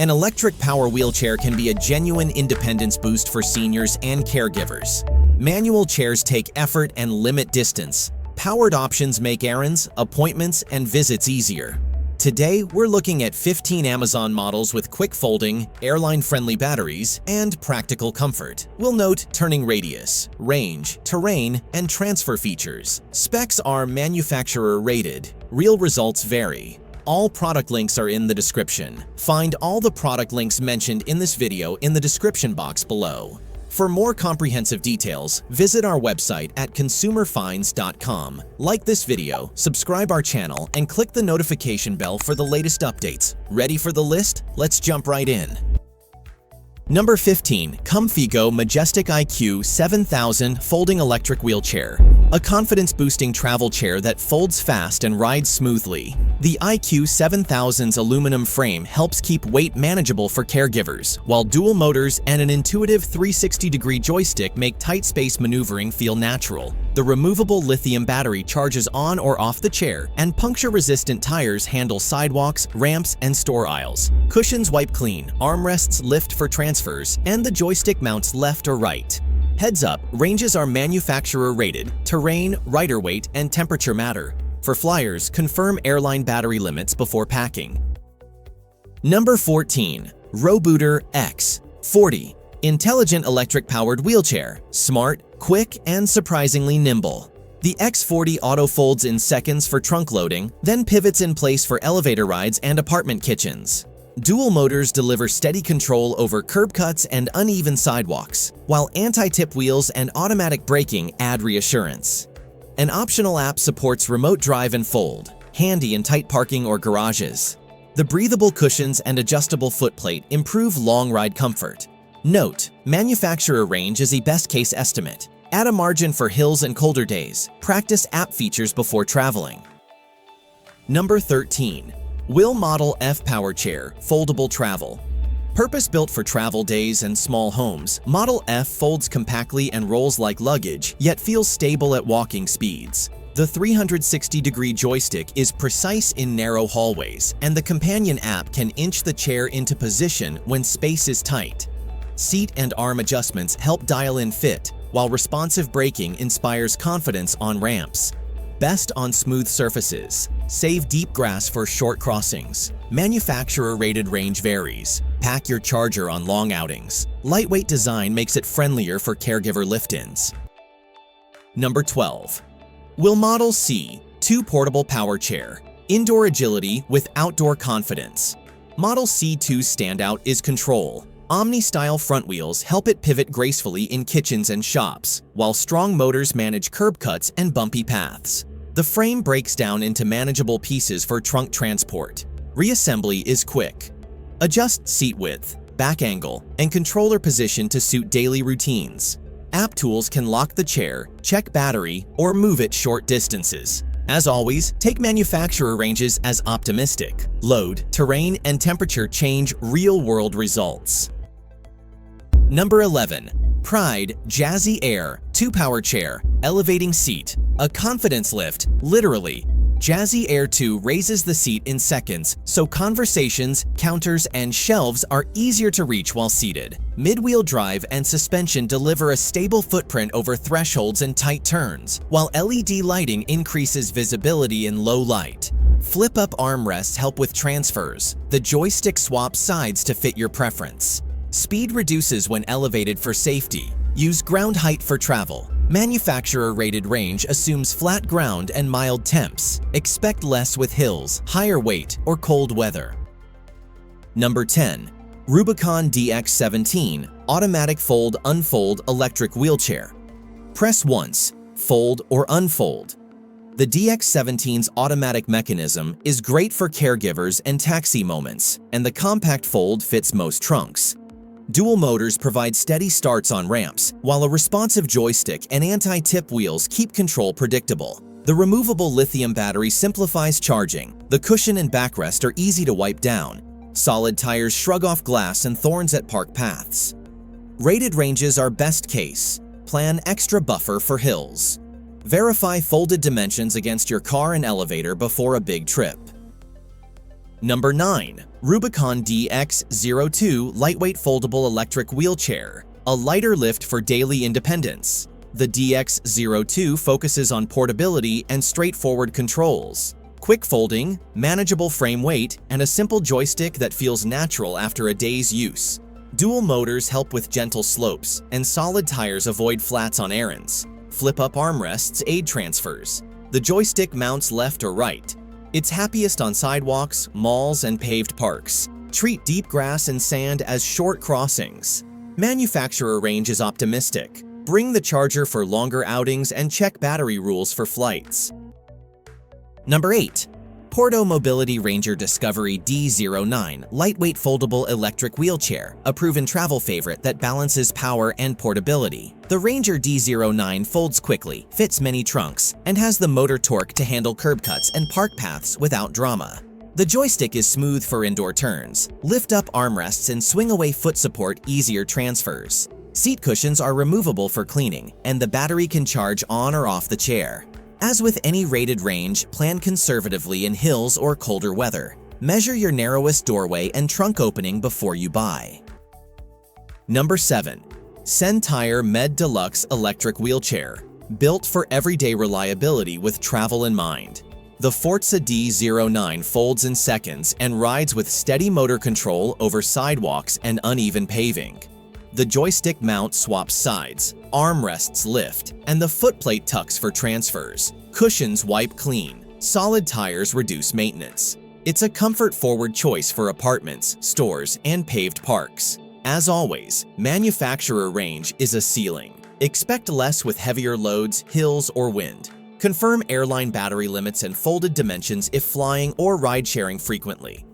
An electric power wheelchair can be a genuine independence boost for seniors and caregivers. Manual chairs take effort and limit distance. Powered options make errands, appointments, and visits easier. Today, we're looking at 15 Amazon models with quick folding, airline-friendly batteries, and practical comfort. We'll note turning radius, range, terrain, and transfer features. Specs are manufacturer-rated. Real results vary. All product links are in the description. Find all the product links mentioned in this video in the description box below. For more comprehensive details, visit our website at consumerfinds.com. Like this video, subscribe our channel, and click the notification bell for the latest updates. Ready for the list? Let's jump right in. Number 15. COMFYGO Majestic IQ 7000 Folding Electric Wheelchair. A confidence-boosting travel chair that folds fast and rides smoothly. The IQ 7000's aluminum frame helps keep weight manageable for caregivers, while dual motors and an intuitive 360-degree joystick make tight space maneuvering feel natural. The removable lithium battery charges on or off the chair, and puncture-resistant tires handle sidewalks, ramps, and store aisles. Cushions wipe clean, armrests lift for transfers, and the joystick mounts left or right. Heads up, ranges are manufacturer-rated. Terrain, rider weight, and temperature matter. For flyers, confirm airline battery limits before packing. Number 14. ROBOOTER X40. Intelligent electric-powered wheelchair. Smart, quick, and surprisingly nimble. The X40 auto-folds in seconds for trunk loading, then pivots in place for elevator rides and apartment kitchens. Dual motors deliver steady control over curb cuts and uneven sidewalks, while anti-tip wheels and automatic braking add reassurance. An optional app supports remote drive and fold, handy in tight parking or garages. The breathable cushions and adjustable footplate improve long ride comfort. Note: manufacturer range is a best-case estimate. Add a margin for hills and colder days. Practice app features before traveling. Number 13. WHILL Model F Power Chair Foldable Travel. Purpose-built for travel days and small homes, Model F folds compactly and rolls like luggage, yet feels stable at walking speeds. The 360-degree joystick is precise in narrow hallways, and the companion app can inch the chair into position when space is tight. Seat and arm adjustments help dial in fit, while responsive braking inspires confidence on ramps. Best on smooth surfaces. Save deep grass for short crossings. Manufacturer-rated range varies. Pack your charger on long outings. Lightweight design makes it friendlier for caregiver lift-ins. Number 12. WHILL Model C2 Portable Power Chair. Indoor agility with outdoor confidence. Model C2's standout is control. Omni-style front wheels help it pivot gracefully in kitchens and shops, while strong motors manage curb cuts and bumpy paths. The frame breaks down into manageable pieces for trunk transport. Reassembly is quick. Adjust seat width, back angle, and controller position to suit daily routines. App tools can lock the chair, check battery, or move it short distances. As always, take manufacturer ranges as optimistic. Load, terrain, and temperature change real-world results. Number 11. Pride Jazzy Air 2-Power Chair Elevating Seat. A confidence lift, literally. Jazzy Air 2 raises the seat in seconds, so conversations, counters, and shelves are easier to reach while seated. Mid-wheel drive and suspension deliver a stable footprint over thresholds and tight turns, while LED lighting increases visibility in low light. Flip-up armrests help with transfers. The joystick swaps sides to fit your preference. Speed reduces when elevated for safety. Use ground height for travel. Manufacturer-rated range assumes flat ground and mild temps. Expect less with hills, higher weight, or cold weather. Number 10. Rubicon DX17 Automatic Fold-Unfold Electric Wheelchair. Press once, fold or unfold. The DX17's automatic mechanism is great for caregivers and taxi moments, and the compact fold fits most trunks. Dual motors provide steady starts on ramps, while a responsive joystick and anti-tip wheels keep control predictable. The removable lithium battery simplifies charging. The cushion and backrest are easy to wipe down. Solid tires shrug off glass and thorns at park paths. Rated ranges are best case. Plan extra buffer for hills. Verify folded dimensions against your car and elevator before a big trip. Number 9. Rubicon DX02 Lightweight Foldable Electric Wheelchair, a lighter lift for daily independence. The DX02 focuses on portability and straightforward controls. Quick folding, manageable frame weight, and a simple joystick that feels natural after a day's use. Dual motors help with gentle slopes, and solid tires avoid flats on errands. Flip-up armrests aid transfers. The joystick mounts left or right. It's happiest on sidewalks, malls, and paved parks. Treat deep grass and sand as short crossings. Manufacturer range is optimistic. Bring the charger for longer outings and check battery rules for flights. Number 8. Porto Mobility Ranger Discovery D09 Lightweight Foldable Electric Wheelchair, a proven travel favorite that balances power and portability. The Ranger D09 folds quickly, fits many trunks, and has the motor torque to handle curb cuts and park paths without drama. The joystick is smooth for indoor turns. Lift up armrests and swing away foot support easier transfers. Seat cushions are removable for cleaning, and the battery can charge on or off the chair. As with any rated range, plan conservatively in hills or colder weather. Measure your narrowest doorway and trunk opening before you buy. Number 7. Sentire Med Deluxe Electric Wheelchair, built for everyday reliability with travel in mind. The Forza D09 folds in seconds and rides with steady motor control over sidewalks and uneven paving. The joystick mount swaps sides, armrests lift, and the footplate tucks for transfers. Cushions wipe clean. Solid tires reduce maintenance. It's a comfort-forward choice for apartments, stores, and paved parks. As always, manufacturer range is a ceiling. Expect less with heavier loads, hills, or wind. Confirm airline battery limits and folded dimensions if flying or ride-sharing frequently.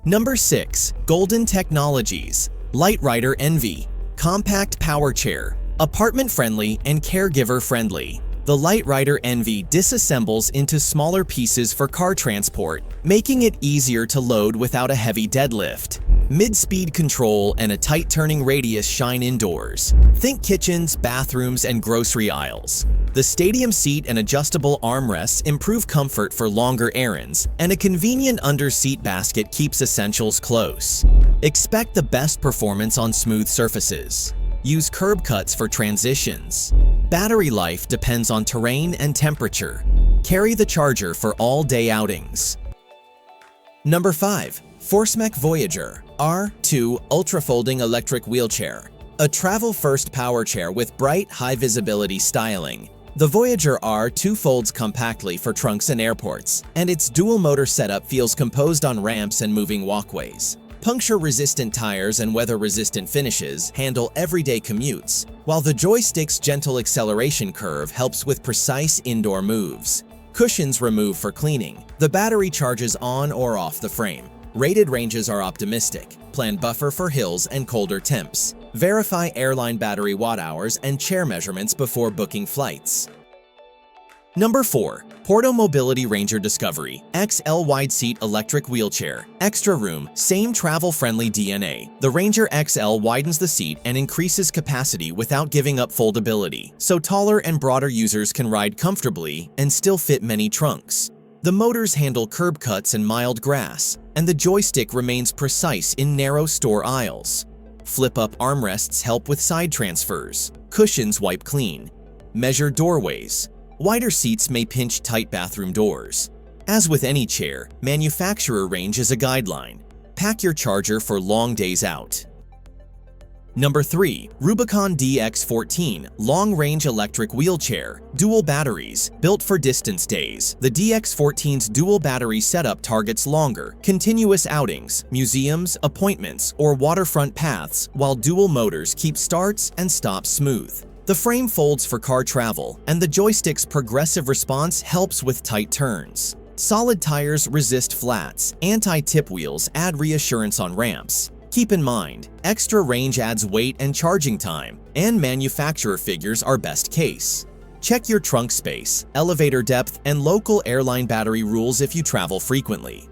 Number 6. Golden Technologies LiteRider Envy Compact Power Chair, apartment-friendly and caregiver-friendly. The LiteRider Envy disassembles into smaller pieces for car transport, making it easier to load without a heavy deadlift. Mid-speed control and a tight turning radius shine indoors. Think kitchens, bathrooms, and grocery aisles. The stadium seat and adjustable armrests improve comfort for longer errands, and a convenient under-seat basket keeps essentials close. Expect the best performance on smooth surfaces. Use curb cuts for transitions. Battery life depends on terrain and temperature. Carry the charger for all-day outings. Number 5. Forcemech Voyager R2 Ultra Folding Electric Wheelchair, a travel-first power chair with bright, high-visibility styling. The Voyager R2 folds compactly for trunks and airports, and its dual-motor setup feels composed on ramps and moving walkways. Puncture-resistant tires and weather-resistant finishes handle everyday commutes, while the joystick's gentle acceleration curve helps with precise indoor moves. Cushions remove for cleaning. The battery charges on or off the frame. Rated ranges are optimistic. Plan buffer for hills and colder temps. Verify airline battery watt-hours and chair measurements before booking flights. Number 4. Porto Mobility Ranger Discovery XL Wide Seat Electric Wheelchair. Extra room, same travel-friendly DNA. The Ranger XL widens the seat and increases capacity without giving up foldability, so taller and broader users can ride comfortably and still fit many trunks. The motors handle curb cuts and mild grass, and the joystick remains precise in narrow store aisles. Flip-up armrests help with side transfers. Cushions wipe clean. Measure doorways. Wider seats may pinch tight bathroom doors. As with any chair, manufacturer range is a guideline. Pack your charger for long days out. Number 3. Rubicon DX14 Long-Range Electric Wheelchair, Dual Batteries, built for distance days. The DX14's dual battery setup targets longer, continuous outings, museums, appointments, or waterfront paths, while dual motors keep starts and stops smooth. The frame folds for car travel, and the joystick's progressive response helps with tight turns. Solid tires resist flats, anti-tip wheels add reassurance on ramps. Keep in mind, extra range adds weight and charging time, and manufacturer figures are best case. Check your trunk space, elevator depth, and local airline battery rules if you travel frequently.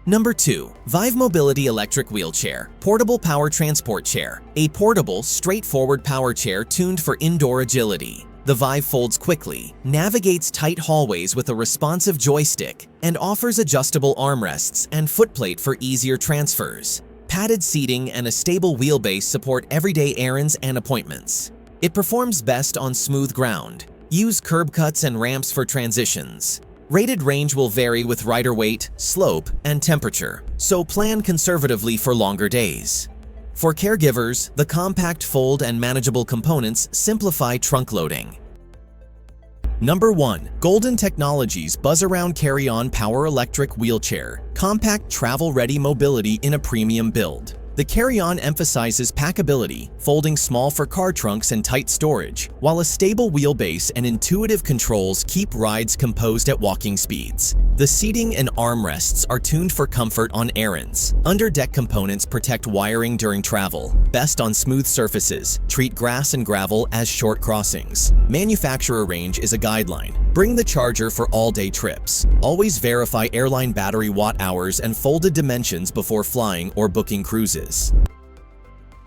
Number 2. Vive Mobility Electric Wheelchair, Portable Power Transport Chair, a portable, straightforward power chair tuned for indoor agility. The Vive folds quickly, navigates tight hallways with a responsive joystick, and offers adjustable armrests and footplate for easier transfers. Padded seating and a stable wheelbase support everyday errands and appointments. It performs best on smooth ground. Use curb cuts and ramps for transitions. Rated range will vary with rider weight, slope, and temperature, so plan conservatively for longer days. For caregivers, the compact fold and manageable components simplify trunk loading. Number 1. Golden Technologies Buzz-Around Carry-On Power Electric Wheelchair. Compact travel-ready mobility in a premium build. The carry-on emphasizes packability, folding small for car trunks and tight storage, while a stable wheelbase and intuitive controls keep rides composed at walking speeds. The seating and armrests are tuned for comfort on errands. Under-deck components protect wiring during travel. Best on smooth surfaces. Treat grass and gravel as short crossings. Manufacturer range is a guideline. Bring the charger for all-day trips. Always verify airline battery watt-hours and folded dimensions before flying or booking cruises.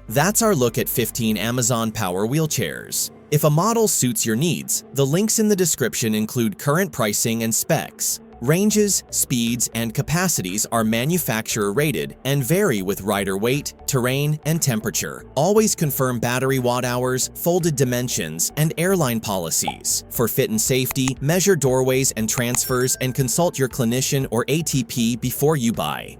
That's our look at 15 Amazon Power wheelchairs. If a model suits your needs, the links in the description include current pricing and specs. Ranges, speeds, and capacities are manufacturer rated and vary with rider weight, terrain, and temperature. Always confirm battery watt-hours, folded dimensions, and airline policies. For fit and safety, measure doorways and transfers and consult your clinician or ATP before you buy.